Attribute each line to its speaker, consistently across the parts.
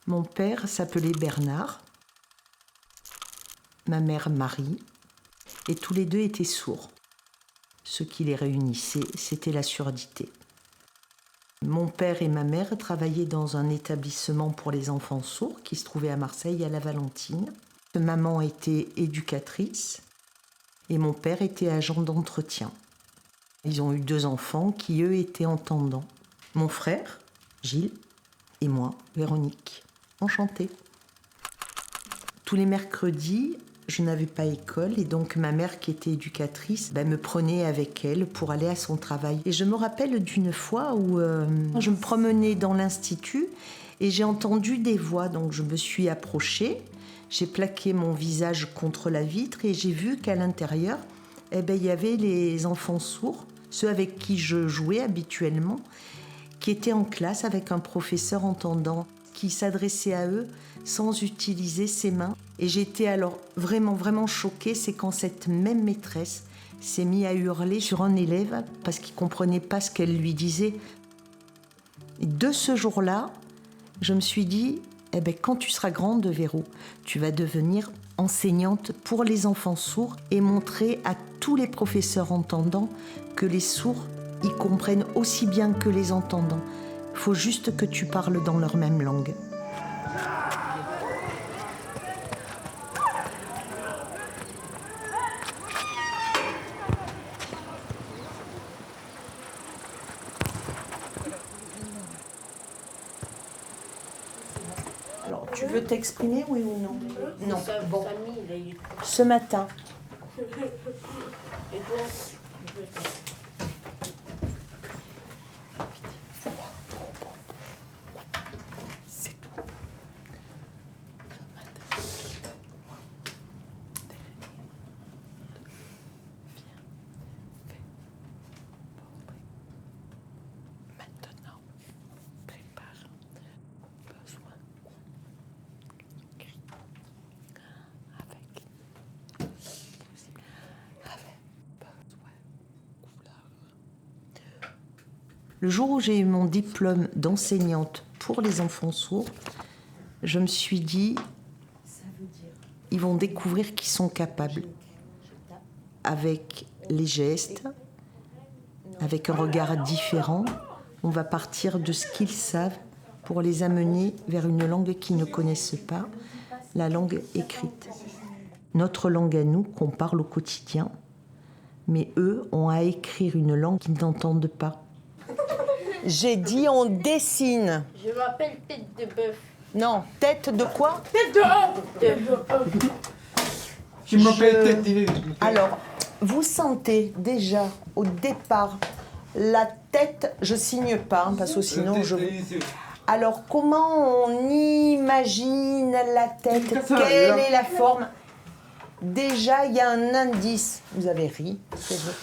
Speaker 1: Mon père s'appelait Bernard, ma mère Marie, et tous les deux étaient sourds. Ce qui les réunissait, c'était la surdité. Mon père et ma mère travaillaient dans un établissement pour les enfants sourds qui se trouvait à Marseille, à la Valentine. Maman était éducatrice et mon père était agent d'entretien. Ils ont eu 2 enfants qui, eux, étaient entendants. Mon frère, Gilles, et moi, Véronique. Enchantée. Tous les mercredis, je n'avais pas école et donc ma mère, qui était éducatrice, me prenait avec elle pour aller à son travail. Et je me rappelle d'une fois où je me promenais dans l'institut et j'ai entendu des voix. Donc je me suis approchée, j'ai plaqué mon visage contre la vitre et j'ai vu qu'à l'intérieur, il y avait les enfants sourds, ceux avec qui je jouais habituellement, qui étaient en classe avec un professeur entendant qui s'adressait à eux sans utiliser ses mains. Et j'étais alors vraiment choquée, c'est quand cette même maîtresse s'est mise à hurler sur un élève parce qu'il ne comprenait pas ce qu'elle lui disait. Et de ce jour-là, je me suis dit, quand tu seras grande, Véro, tu vas devenir enseignante pour les enfants sourds et montrer à tous les professeurs entendants que les sourds, ils comprennent aussi bien que les entendants. Il faut juste que tu parles dans leur même langue. Alors, tu veux t'exprimer, oui ou non? Non. Bon. Ce matin. Le jour où j'ai eu mon diplôme d'enseignante pour les enfants sourds, je me suis dit, ils vont découvrir qu'ils sont capables. Avec les gestes, avec un regard différent, on va partir de ce qu'ils savent pour les amener vers une langue qu'ils ne connaissent pas, la langue écrite. Notre langue à nous, qu'on parle au quotidien, mais eux ont à écrire une langue qu'ils n'entendent pas. J'ai dit on dessine.
Speaker 2: Je m'appelle Tête de Bœuf.
Speaker 1: Non, tête de quoi?
Speaker 2: Tête de œuf.
Speaker 3: Je m'appelle Tête de...
Speaker 1: Alors, vous sentez déjà au départ la tête, je signe pas, parce que sinon je... Alors, comment on imagine la tête? Quelle est la forme? Déjà, il y a un indice. Vous avez ri, c'est vrai.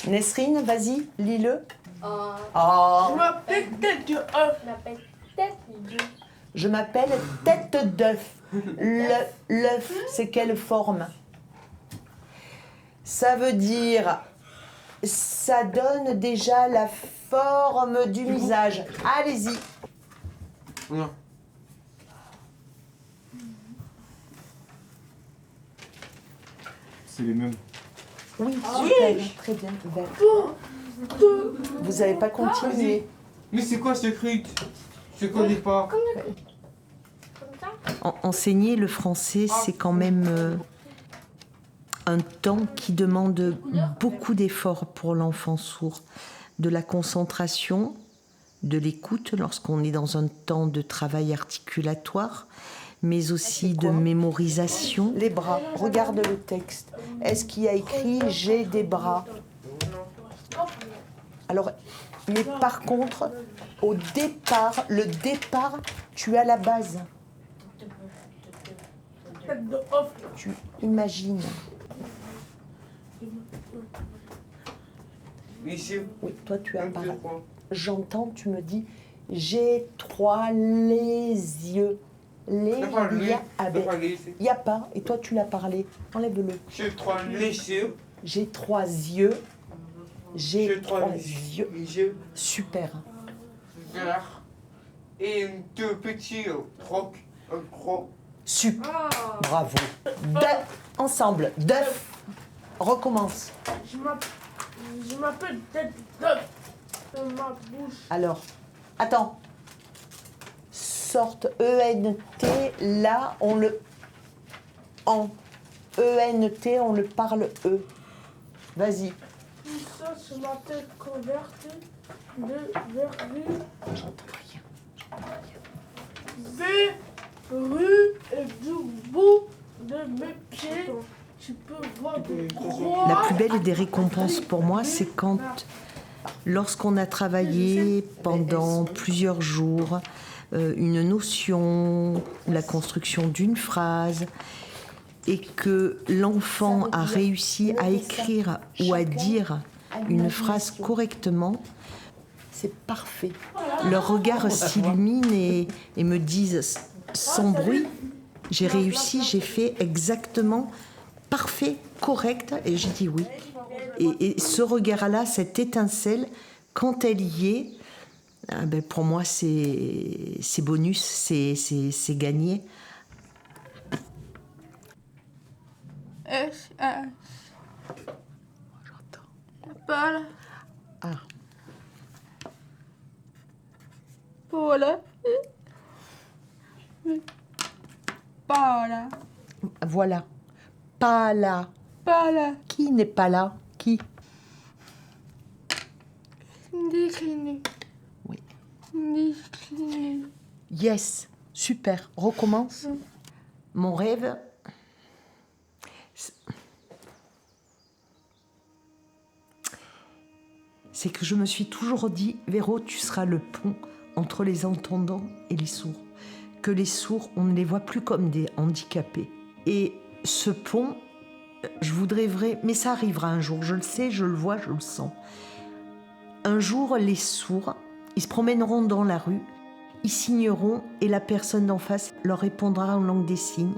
Speaker 1: Nesrine, vas-y, lis-le.
Speaker 2: Je m'appelle Tête de œuf. Je m'appelle Tête de...
Speaker 1: Je m'appelle Tête d'œuf. L'œuf, c'est quelle forme? Ça veut dire... Ça donne déjà la forme du visage. Allez-y.
Speaker 3: Non. C'est les mêmes.
Speaker 1: Oui, super, très bien. Vert. Vous n'avez pas continué.
Speaker 3: Mais c'est quoi ce truc? Je connais pas.
Speaker 1: Enseigner le français, c'est quand même un temps qui demande beaucoup d'efforts pour l'enfant sourd. De la concentration, de l'écoute lorsqu'on est dans un temps de travail articulatoire, mais aussi de mémorisation. Les bras, regarde le texte. Est-ce qu'il y a écrit « j'ai des bras » ? Alors, mais par contre, au départ, le départ, tu as la base. Tu imagines.
Speaker 3: Ici.
Speaker 1: Oui, toi tu as parlé. J'entends, tu me dis, j'ai 3 les yeux. Les, il y a pas, et toi tu l'as parlé. Enlève-le.
Speaker 3: J'ai 3 les yeux.
Speaker 1: J'ai 3 yeux. J'ai 3 yeux. Super.
Speaker 3: Vert. et deux petits crocs. Un croc.
Speaker 1: Super. Bravo. Ensemble. D'œuf. Recommence.
Speaker 2: Je m'appelle tête d'œuf dans ma bouche.
Speaker 1: Alors, attends. Sorte ENT, là, on le... En. ENT, on le parle E. Vas-y.
Speaker 2: Tout ça sur ma tête convertie de verrue.
Speaker 1: J'entends rien.
Speaker 2: Verrue et du bout de mes pieds. Tu peux voir de croix.
Speaker 1: La plus belle des récompenses pour moi, c'est quand, lorsqu'on a travaillé pendant plusieurs jours, une notion, la construction d'une phrase, et que l'enfant a réussi à écrire ou à dire une phrase correctement, c'est parfait. Leur regard s'illumine et me disent sans bruit, j'ai réussi, j'ai fait exactement parfait, correct, et j'ai dit oui. Et ce regard-là, cette étincelle, quand elle y est, pour moi, c'est bonus, c'est gagné.
Speaker 2: J'entends. Voilà.
Speaker 1: Ah.
Speaker 2: Voilà. Voilà.
Speaker 1: Voilà. Pas là.
Speaker 2: Pas là.
Speaker 1: Qui n'est pas là? Qui?
Speaker 2: Décliné.
Speaker 1: Oui.
Speaker 2: Décliné.
Speaker 1: Yes. Super. Recommence. Mon rêve, c'est que je me suis toujours dit, Véro, tu seras le pont entre les entendants et les sourds. Que les sourds, on ne les voit plus comme des handicapés. Et ce pont, je voudrais vrai, mais ça arrivera un jour, je le sais, je le vois, je le sens. Un jour, les sourds, ils se promèneront dans la rue, ils signeront et la personne d'en face leur répondra en langue des signes.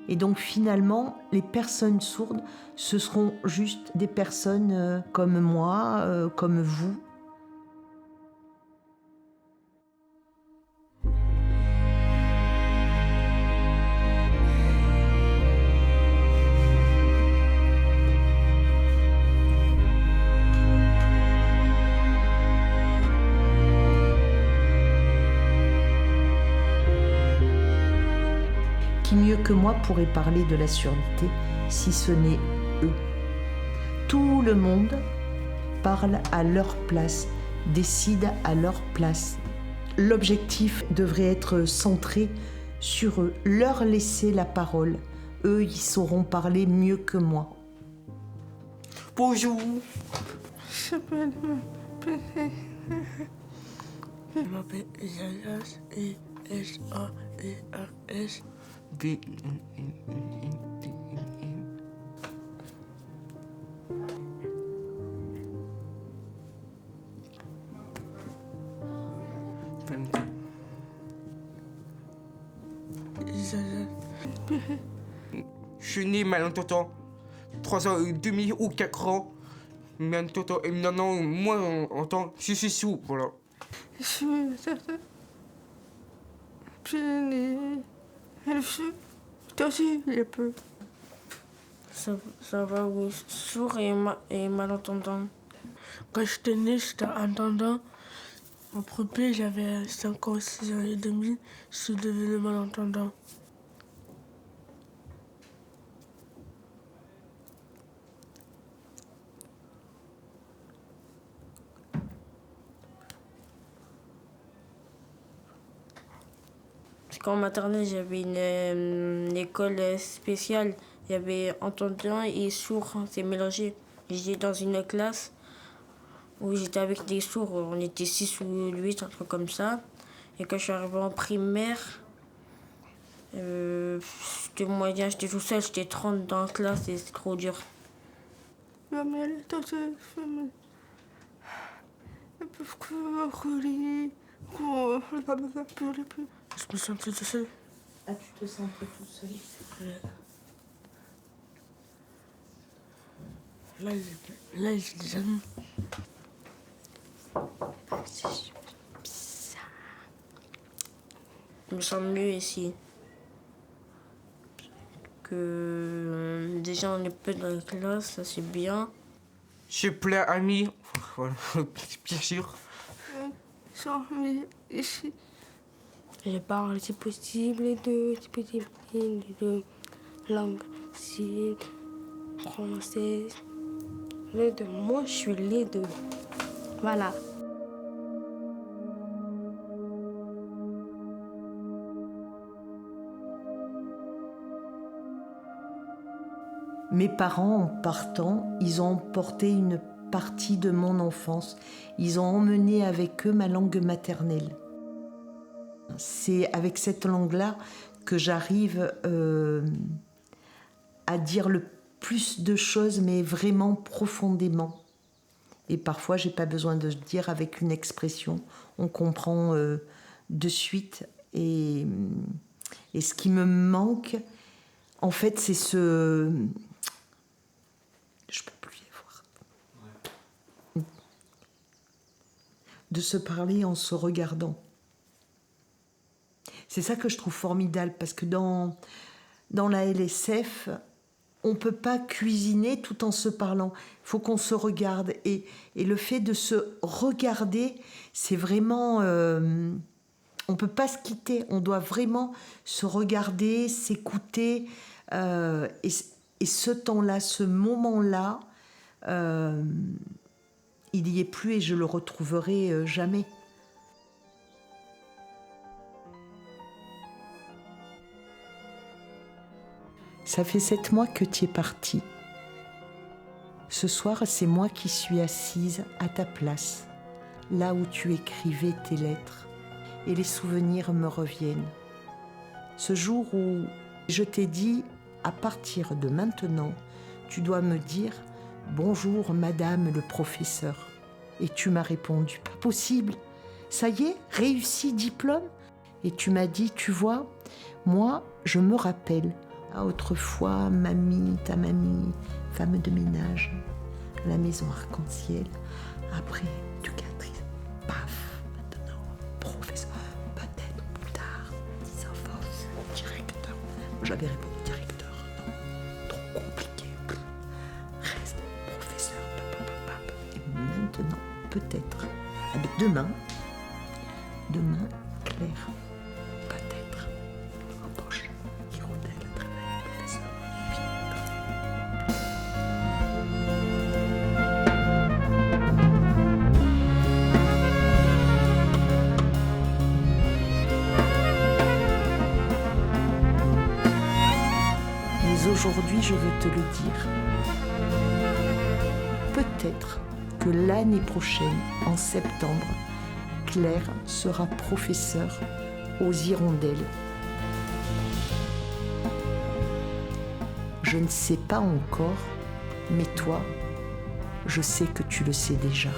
Speaker 1: Et donc finalement, les personnes sourdes, ce seront juste des personnes comme moi, comme vous. Qui mieux que moi pourrait parler de la surdité, si ce n'est eux? Tout le monde parle à leur place, décide à leur place. L'objectif devrait être centré sur eux, leur laisser la parole. Eux, ils sauront parler mieux que moi.
Speaker 3: Bonjour.
Speaker 2: Je m'appelle Isaias, I-S-A-E-R-S.
Speaker 3: Je suis né malentendant, 3 ans et demi ou 4 ans, malentendant, et maintenant, moi, en temps, je suis sourd, voilà.
Speaker 2: Je suis né. Elle fait. Toi aussi, il peut. Ça va, oui. Sourd et malentendant. Quand j'étais né, j'étais entendant. En premier, j'avais 5 ans, 6 ans et demi. Je suis devenu malentendant. Parce qu'en maternelle, j'avais une école spéciale. Il y avait entendant et sourd, c'est mélangé. J'étais dans une classe où j'étais avec des sourds. On était 6 ou 8, un truc comme ça. Et quand je suis arrivée en primaire, c'était moyen, j'étais tout seul, j'étais 30 dans la classe et c'était trop dur. Mais elle est toute seule. Je me sens tout seul.
Speaker 1: Ah, tu te sens tout seul?
Speaker 2: Là, j'ai des amis.
Speaker 1: Merci.
Speaker 2: Je me sens mieux ici. Que déjà on est peu dans la classe, ça c'est bien.
Speaker 3: Je plais amis, voilà, bien sûr.
Speaker 4: Je parle, si possible, les deux langues, si français, les deux. Moi, je suis les deux. Voilà.
Speaker 1: Mes parents, en partant, ils ont emporté une partie de mon enfance. Ils ont emmené avec eux ma langue maternelle. C'est avec cette langue-là que j'arrive à dire le plus de choses, mais vraiment profondément. Et parfois, j'ai pas besoin de le dire avec une expression. On comprend de suite. Et ce qui me manque, en fait, c'est ce... Je peux plus les voir. De se parler en se regardant. C'est ça que je trouve formidable, parce que dans la LSF, on ne peut pas cuisiner tout en se parlant. Il faut qu'on se regarde. Et le fait de se regarder, c'est vraiment... on ne peut pas se quitter. On doit vraiment se regarder, s'écouter. Et ce temps-là, ce moment-là, il n'y est plus et je le retrouverai jamais. Ça fait 7 mois que tu es parti. Ce soir, c'est moi qui suis assise à ta place, là où tu écrivais tes lettres, et les souvenirs me reviennent. Ce jour où je t'ai dit, à partir de maintenant, tu dois me dire « Bonjour, madame le professeur ». Et tu m'as répondu « Pas possible, ça y est, réussi, diplôme ?» Et tu m'as dit « Tu vois, moi, je me rappelle, autrefois, mamie, ta mamie, femme de ménage, à la maison arc-en-ciel, après, éducatrice, paf, maintenant, professeur, peut-être plus tard, 10 enfants, directeur. J'avais répondu directeur, non, trop compliqué, reste professeur, et maintenant, peut-être, avec demain, Claire, peut-être, embauche, hirondelle, travail, professeur. Mais aujourd'hui, je veux te le dire. Peut-être que l'année prochaine, en septembre, Claire sera professeure aux Hirondelles. Je ne sais pas encore, mais toi, je sais que tu le sais déjà.